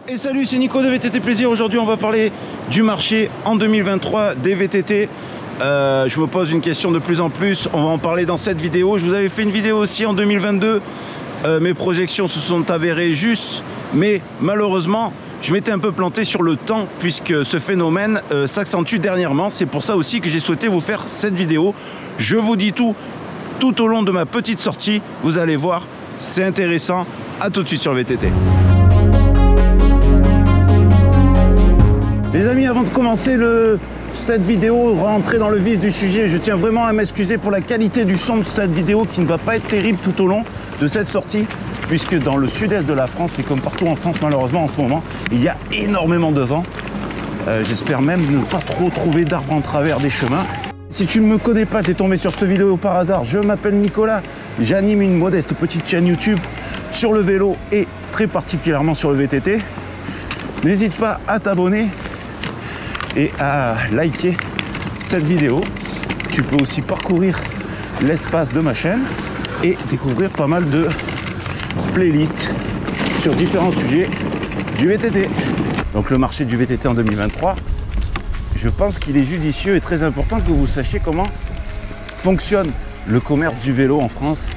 Et salut, c'est Nico de VTT Plaisir. Aujourd'hui, on va parler du marché en 2023 des VTT. Je me pose une question de plus en plus. On va en parler dans cette vidéo. Je vous avais fait une vidéo aussi en 2022. Mes projections se sont avérées justes, mais malheureusement, je m'étais un peu planté sur le temps puisque ce phénomène s'accentue dernièrement. C'est pour ça aussi que j'ai souhaité vous faire cette vidéo. Je vous dis tout au long de ma petite sortie. Vous allez voir, c'est intéressant. À tout de suite sur VTT. Les amis, avant de commencer cette vidéo, rentrer dans le vif du sujet, je tiens vraiment à m'excuser pour la qualité du son de cette vidéo qui ne va pas être terrible tout au long de cette sortie, puisque dans le sud-est de la France, et comme partout en France malheureusement en ce moment, il y a énormément de vent. J'espère même ne pas trop trouver d'arbres en travers des chemins. Si tu ne me connais pas, tu es tombé sur cette vidéo par hasard, je m'appelle Nicolas, j'anime une modeste petite chaîne YouTube sur le vélo et très particulièrement sur le VTT. N'hésite pas à t'abonner et à liker cette vidéo. Tu peux aussi parcourir l'espace de ma chaîne et découvrir pas mal de playlists sur différents sujets du VTT. Donc le marché du VTT en 2023, je pense qu'il est judicieux et très important que vous sachiez comment fonctionne le commerce du vélo en France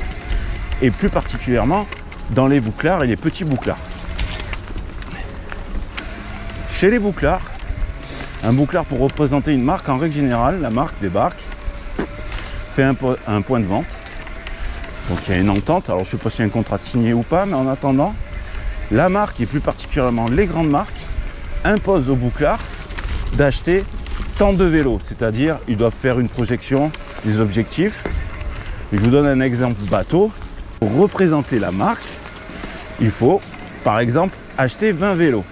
et plus particulièrement dans les bouclards et les petits bouclards. Chez les bouclards, un bouclard pour représenter une marque, en règle générale, la marque débarque, fait un point de vente. Donc il y a une entente, alors je ne sais pas s'il y a un contrat de signé ou pas, mais en attendant, la marque et plus particulièrement les grandes marques imposent aux bouclards d'acheter tant de vélos, c'est-à-dire ils doivent faire une projection des objectifs. Et je vous donne un exemple bateau. Pour représenter la marque, il faut par exemple acheter 20 vélos.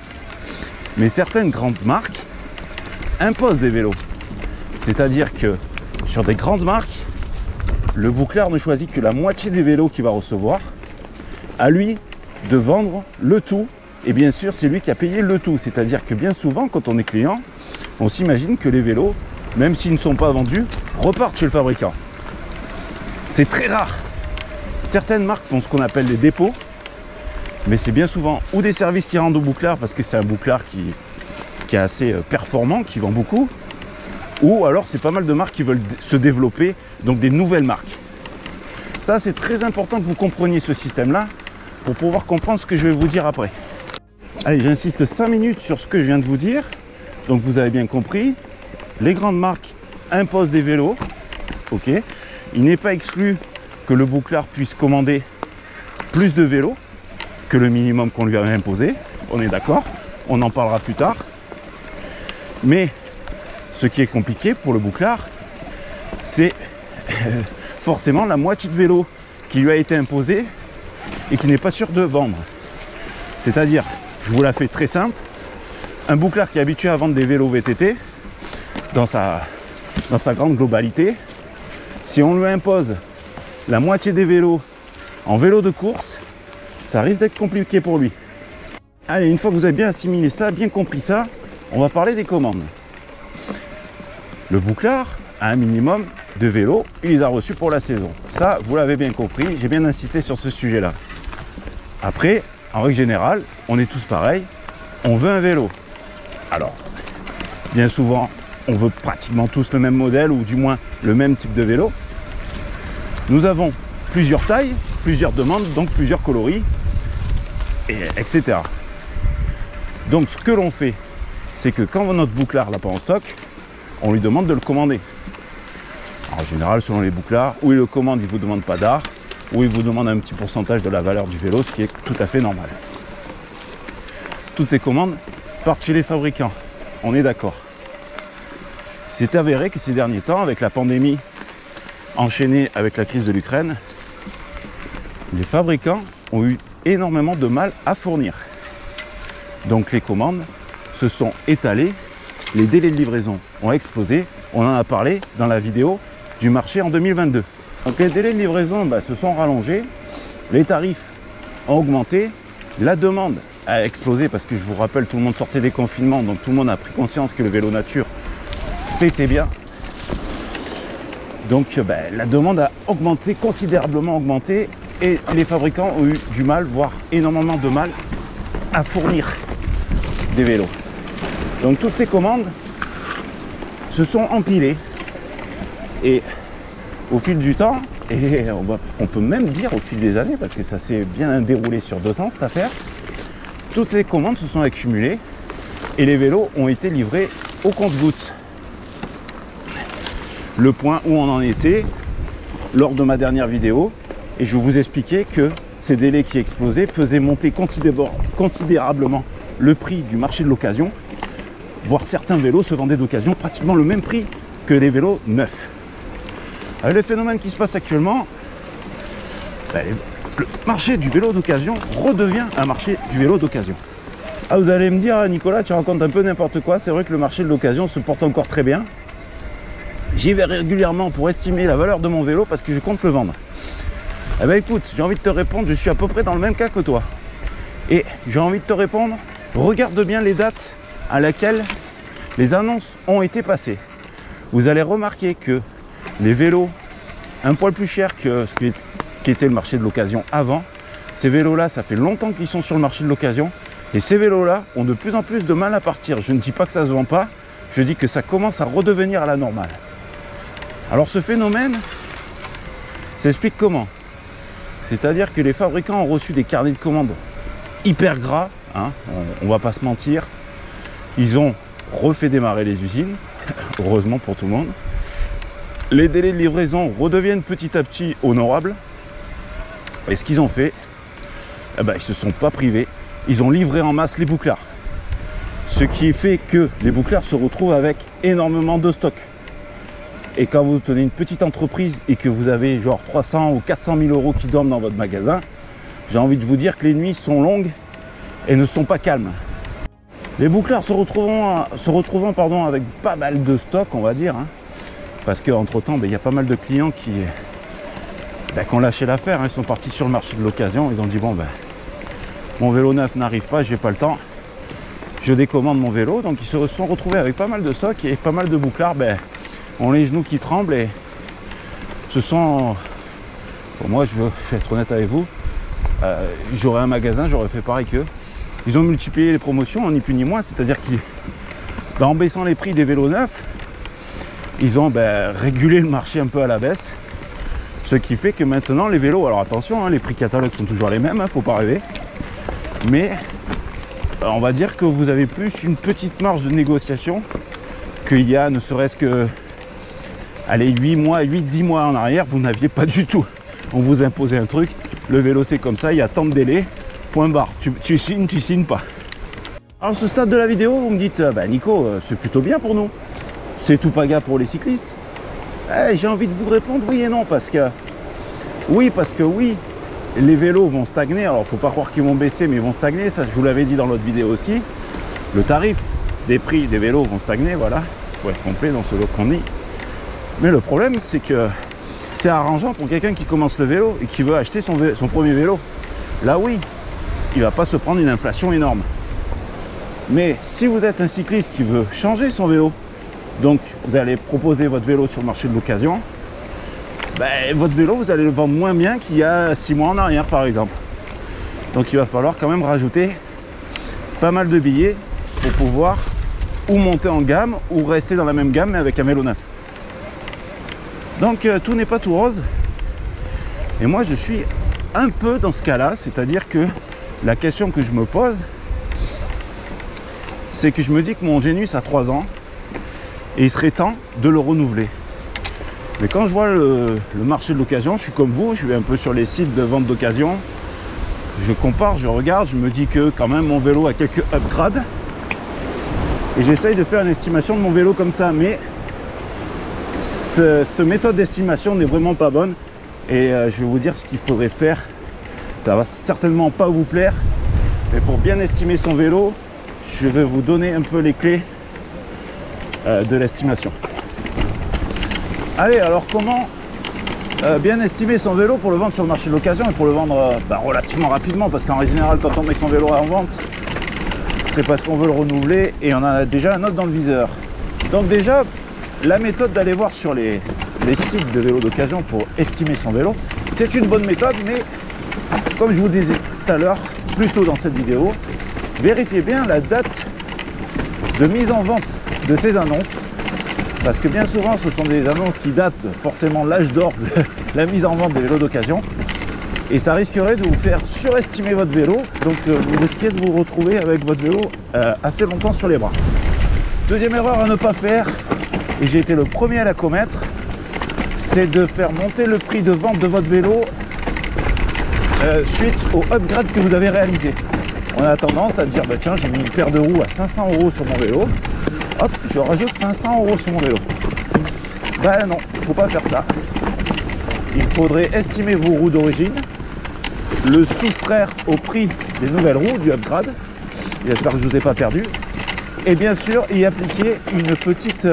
Mais certaines grandes marques imposent des vélos. C'est-à-dire que sur des grandes marques, le bouclard ne choisit que la moitié des vélos qu'il va recevoir. À lui de vendre le tout. Et bien sûr, c'est lui qui a payé le tout. C'est-à-dire que bien souvent, quand on est client, on s'imagine que les vélos, même s'ils ne sont pas vendus, repartent chez le fabricant. C'est très rare. Certaines marques font ce qu'on appelle des dépôts. Mais c'est bien souvent ou des services qui rendent au bouclard parce que c'est un bouclard qui est assez performant, qui vend beaucoup, ou alors c'est pas mal de marques qui veulent se développer, donc des nouvelles marques. Ça, c'est très important que vous compreniez ce système-là pour pouvoir comprendre ce que je vais vous dire après. Allez, j'insiste 5 minutes sur ce que je viens de vous dire. Donc vous avez bien compris, les grandes marques imposent des vélos. Ok. Il n'est pas exclu que le bouclard puisse commander plus de vélos que le minimum qu'on lui avait imposé. On est d'accord, on en parlera plus tard. Mais ce qui est compliqué pour le bouclard, c'est forcément la moitié de vélo qui lui a été imposé et qui n'est pas sûr de vendre. C'est-à-dire, je vous la fais très simple, un bouclard qui est habitué à vendre des vélos VTT dans sa grande globalité, si on lui impose la moitié des vélos en vélo de course, ça risque d'être compliqué pour lui. Allez, une fois que vous avez bien assimilé ça, bien compris ça, on va parler des commandes. Le bouclard a un minimum de vélos, il les a reçus pour la saison. Ça, vous l'avez bien compris, j'ai bien insisté sur ce sujet-là. Après, en règle générale, on est tous pareils, on veut un vélo. Alors, bien souvent, on veut pratiquement tous le même modèle ou du moins le même type de vélo. Nous avons plusieurs tailles, plusieurs demandes, donc plusieurs coloris, etc. Donc ce que l'on fait, c'est que quand notre bouclard l'a pas en stock, on lui demande de le commander. En général, selon les bouclards, ou il le commande, il ne vous demande pas d'art, ou il vous demande un petit pourcentage de la valeur du vélo, ce qui est tout à fait normal. Toutes ces commandes partent chez les fabricants, on est d'accord. C'est avéré que ces derniers temps, avec la pandémie enchaînée avec la crise de l'Ukraine, les fabricants ont eu énormément de mal à fournir. Donc les commandes se sont étalées, les délais de livraison ont explosé. On en a parlé dans la vidéo du marché en 2022. Donc les délais de livraison se sont rallongés, les tarifs ont augmenté, la demande a explosé parce que je vous rappelle, tout le monde sortait des confinements, donc tout le monde a pris conscience que le vélo nature, c'était bien. Donc la demande a augmenté, considérablement augmenté, et les fabricants ont eu du mal, voire énormément de mal à fournir des vélos. Donc toutes ces commandes se sont empilées et au fil du temps, et on peut même dire au fil des années, parce que ça s'est bien déroulé sur 2 ans cette affaire, toutes ces commandes se sont accumulées et les vélos ont été livrés au compte-gouttes. Le point où on en était lors de ma dernière vidéo, et je vous expliquais que ces délais qui explosaient faisaient monter considérablement le prix du marché de l'occasion, voire certains vélos se vendaient d'occasion pratiquement le même prix que les vélos neufs. Avec le phénomène qui se passe actuellement, le marché du vélo d'occasion redevient un marché du vélo d'occasion. Ah, vous allez me dire, Nicolas, tu racontes un peu n'importe quoi. C'est vrai que le marché de l'occasion se porte encore très bien. J'y vais régulièrement pour estimer la valeur de mon vélo parce que je compte le vendre. Eh bien écoute, j'ai envie de te répondre, je suis à peu près dans le même cas que toi. Et j'ai envie de te répondre, regarde bien les dates à laquelle les annonces ont été passées. Vous allez remarquer que les vélos un poil plus chers que ce qui était le marché de l'occasion avant, ces vélos-là, ça fait longtemps qu'ils sont sur le marché de l'occasion. Et ces vélos-là ont de plus en plus de mal à partir. Je ne dis pas que ça ne se vend pas, je dis que ça commence à redevenir à la normale. Alors ce phénomène s'explique comment? C'est-à-dire que les fabricants ont reçu des carnets de commandes hyper gras, hein, on va pas se mentir. Ils ont refait démarrer les usines, heureusement pour tout le monde. Les délais de livraison redeviennent petit à petit honorables. Et ce qu'ils ont fait, eh ben, ils ne se sont pas privés. Ils ont livré en masse les bouclards. Ce qui fait que les bouclards se retrouvent avec énormément de stock. Et quand vous tenez une petite entreprise et que vous avez genre 300 ou 400 000 euros qui dorment dans votre magasin, j'ai envie de vous dire que les nuits sont longues et ne sont pas calmes. Les bouclards se retrouvant avec pas mal de stock, on va dire, hein, parce qu'entre temps, il y a pas mal de clients qui ont lâché l'affaire, hein, ils sont partis sur le marché de l'occasion, ils ont dit bon mon vélo neuf n'arrive pas, j'ai pas le temps, je décommande mon vélo. Donc ils se sont retrouvés avec pas mal de stock et pas mal de bouclards ont les genoux qui tremblent et ce sont, pour moi je vais être honnête avec vous, j'aurais un magasin, j'aurais fait pareil qu'eux. Ils ont multiplié les promotions, ni plus ni moins, c'est-à-dire qu'en baissant les prix des vélos neufs, ils ont régulé le marché un peu à la baisse. Ce qui fait que maintenant les vélos, alors attention, hein, les prix catalogues sont toujours les mêmes, faut pas rêver. Mais on va dire que vous avez plus une petite marge de négociation qu'il y a ne serait-ce que 8-10 mois en arrière, vous n'aviez pas du tout. On vous imposait un truc, le vélo c'est comme ça, il y a tant de délais, point barre, tu signes pas. Alors à ce stade de la vidéo, vous me dites, Nico, c'est plutôt bien pour nous, c'est tout paga pour les cyclistes. J'ai envie de vous répondre oui et non, parce que oui, les vélos vont stagner. Alors faut pas croire qu'ils vont baisser, mais ils vont stagner, ça je vous l'avais dit dans l'autre vidéo aussi. Le tarif des prix des vélos vont stagner, voilà, il faut être complet dans ce lot qu'on dit. Mais le problème c'est que c'est arrangeant pour quelqu'un qui commence le vélo et qui veut acheter son premier vélo. Là oui, il va pas se prendre une inflation énorme. Mais si vous êtes un cycliste qui veut changer son vélo, donc vous allez proposer votre vélo sur le marché de l'occasion, votre vélo vous allez le vendre moins bien qu'il y a 6 mois en arrière par exemple. Donc il va falloir quand même rajouter pas mal de billets pour pouvoir ou monter en gamme ou rester dans la même gamme mais avec un vélo neuf. Donc tout n'est pas tout rose. Et moi je suis un peu dans ce cas là, c'est-à-dire que la question que je me pose, c'est que je me dis que mon Genius a 3 ans et il serait temps de le renouveler. Mais quand je vois le marché de l'occasion, je suis comme vous, je vais un peu sur les sites de vente d'occasion, je compare, je regarde, je me dis que quand même mon vélo a quelques upgrades et j'essaye de faire une estimation de mon vélo comme ça, mais cette méthode d'estimation n'est vraiment pas bonne et je vais vous dire ce qu'il faudrait faire. Ça va certainement pas vous plaire, mais pour bien estimer son vélo, je vais vous donner un peu les clés de l'estimation. Allez, alors comment bien estimer son vélo pour le vendre sur le marché de l'occasion et pour le vendre relativement rapidement, parce qu'en général quand on met son vélo en vente, c'est parce qu'on veut le renouveler et on a déjà un autre dans le viseur. Donc déjà, la méthode d'aller voir sur les sites de vélos d'occasion pour estimer son vélo, c'est une bonne méthode, mais comme je vous disais tout à l'heure, plus tôt dans cette vidéo, vérifiez bien la date de mise en vente de ces annonces, parce que bien souvent ce sont des annonces qui datent forcément de l'âge d'or de la mise en vente des vélos d'occasion, et ça risquerait de vous faire surestimer votre vélo, donc vous risquez de vous retrouver avec votre vélo assez longtemps sur les bras. Deuxième erreur à ne pas faire, et j'ai été le premier à la commettre, c'est de faire monter le prix de vente de votre vélo suite au upgrade que vous avez réalisé. On a tendance à dire, bah tiens, j'ai mis une paire de roues à 500 € sur mon vélo, hop, je rajoute 500 € sur mon vélo. Bah non, il ne faut pas faire ça. Il faudrait estimer vos roues d'origine, le soustraire au prix des nouvelles roues, du upgrade, j'espère que je ne vous ai pas perdu, et bien sûr y appliquer une petite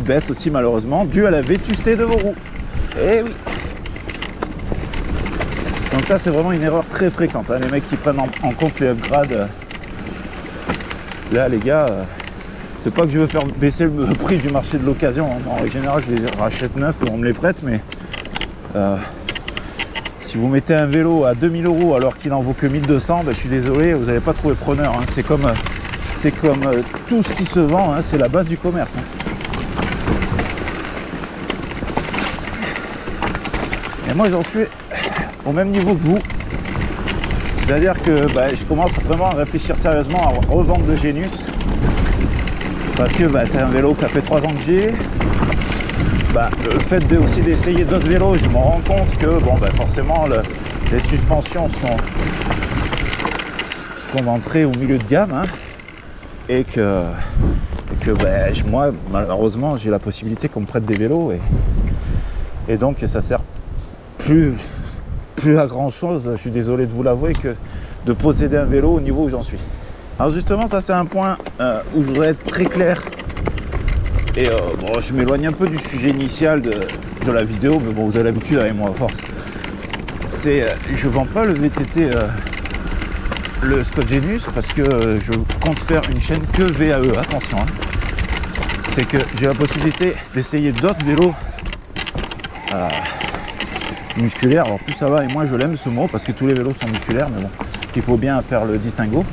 baisse aussi malheureusement, due à la vétusté de vos roues. Eh oui. Donc ça c'est vraiment une erreur très fréquente, hein, les mecs qui prennent en compte les upgrades. Là les gars, c'est pas que je veux faire baisser le prix du marché de l'occasion, hein. En général je les rachète neufs et on me les prête, mais si vous mettez un vélo à 2000 € alors qu'il en vaut que 1200, ben, je suis désolé, vous n'allez pas trouver preneur, hein. C'est comme tout ce qui se vend, hein, c'est la base du commerce, hein. Et moi j'en suis au même niveau que vous, c'est-à-dire que je commence vraiment à réfléchir sérieusement à revendre le Genius, parce que c'est un vélo que ça fait 3 ans que j'ai. Le fait aussi d'essayer d'autres vélos, je me rends compte que forcément les suspensions sont entrées au milieu de gamme, hein, et que moi malheureusement j'ai la possibilité qu'on me prête des vélos, et donc ça sert plus à grand chose, je suis désolé de vous l'avouer, que de posséder un vélo au niveau où j'en suis. Alors justement ça c'est un point où je voudrais être très clair, et je m'éloigne un peu du sujet initial de la vidéo, mais bon vous avez l'habitude avec moi à force. C'est je vends pas le VTT, le Scott Genius, parce que je compte faire une chaîne que VAE, attention, hein. C'est que j'ai la possibilité d'essayer d'autres vélos musculaire. Alors plus ça va et moins je l'aime ce mot, parce que tous les vélos sont musculaires, mais bon, il faut bien faire le distinguo.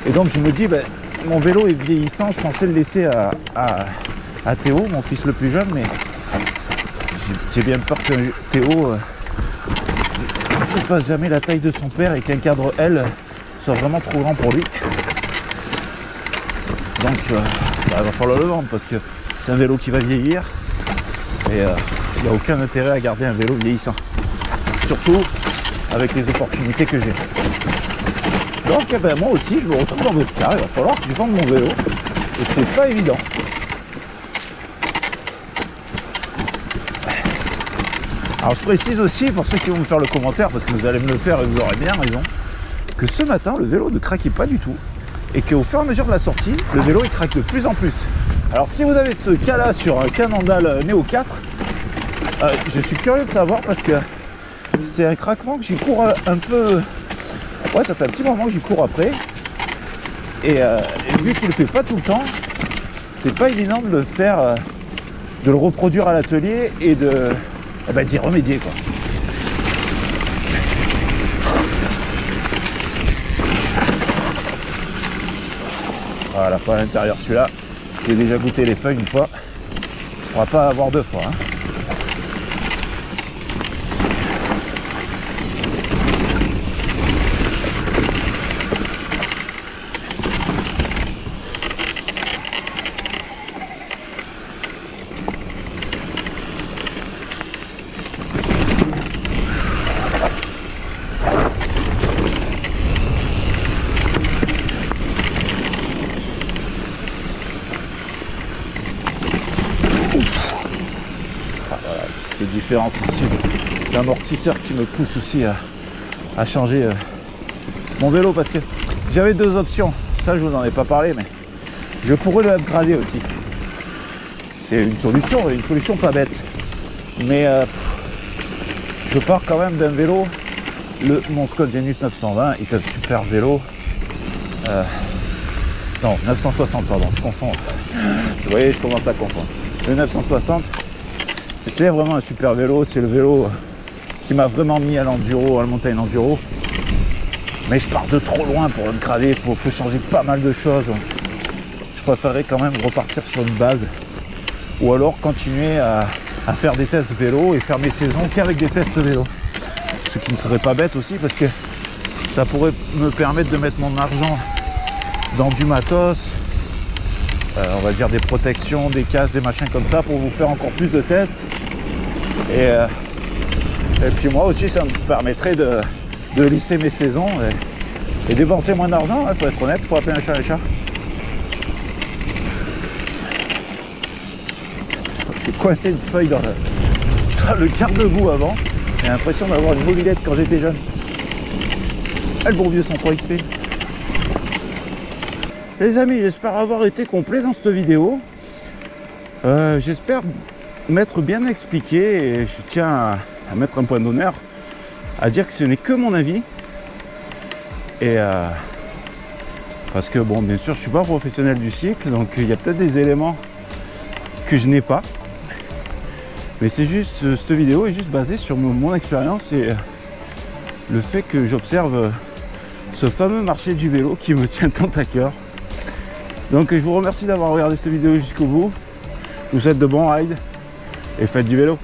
Et donc je me dis, mon vélo est vieillissant, je pensais le laisser à Théo, mon fils le plus jeune, mais j'ai bien peur que Théo ne fasse jamais la taille de son père et qu'un cadre L soit vraiment trop grand pour lui. Donc il va falloir le vendre, parce que c'est un vélo qui va vieillir, et il n'y a aucun intérêt à garder un vélo vieillissant, surtout avec les opportunités que j'ai. Donc moi aussi je me retrouve dans votre cas, il va falloir que je vende mon vélo, et c'est pas évident. Alors je précise aussi, pour ceux qui vont me faire le commentaire, parce que vous allez me le faire et vous aurez bien raison, que ce matin le vélo ne craquait pas du tout, et qu'au fur et à mesure de la sortie, le vélo il craque de plus en plus. Alors si vous avez ce cas là sur un Cannondale Neo 4, je suis curieux de savoir, parce que c'est un craquement que j'y cours un peu. Ouais, ça fait un petit moment que j'y cours après, et vu qu'il ne le fait pas tout le temps, c'est pas évident de le faire, de le reproduire à l'atelier et d'y remédier, quoi. Voilà, pas à l'intérieur celui-là, j'ai déjà goûté les feuilles une fois, on va pas avoir deux fois, hein. Différence aussi d'amortisseur qui me pousse aussi à changer mon vélo, parce que j'avais deux options, ça je vous en ai pas parlé, mais je pourrais le upgrader aussi. C'est une solution pas bête, mais je pars quand même d'un vélo, mon Scott Genius 920 est un super vélo, non 960 pardon, je confonds, vous voyez, je commence à confondre. Le 960 c'est vraiment un super vélo, c'est le vélo qui m'a vraiment mis à l'enduro, à la montagne enduro. Mais je pars de trop loin pour upgrader, il faut changer pas mal de choses. Donc je préférerais quand même repartir sur une base. Ou alors continuer à faire des tests vélo et faire mes saisons qu'avec des tests vélo. Ce qui ne serait pas bête aussi parce que ça pourrait me permettre de mettre mon argent dans du matos, on va dire des protections, des casques, des machins comme ça pour vous faire encore plus de tests. Et puis moi aussi ça me permettrait de lisser mes saisons et dépenser moins d'argent, il faut être honnête, il faut appeler un chat un chat. J'ai coincé une feuille dans le garde-boue avant. J'ai l'impression d'avoir une mobilette quand j'étais jeune. Ah, le bon vieux 103 XP. Les amis, j'espère avoir été complet dans cette vidéo. J'espère m'être bien expliqué et je tiens à mettre un point d'honneur à dire que ce n'est que mon avis. Et parce que bon, bien sûr, je suis pas professionnel du cycle, donc il y a peut-être des éléments que je n'ai pas. Mais c'est juste, cette vidéo est juste basée sur mon expérience et le fait que j'observe ce fameux marché du vélo qui me tient tant à cœur. Donc je vous remercie d'avoir regardé cette vidéo jusqu'au bout. Je vous souhaite de bons rides et faites du vélo.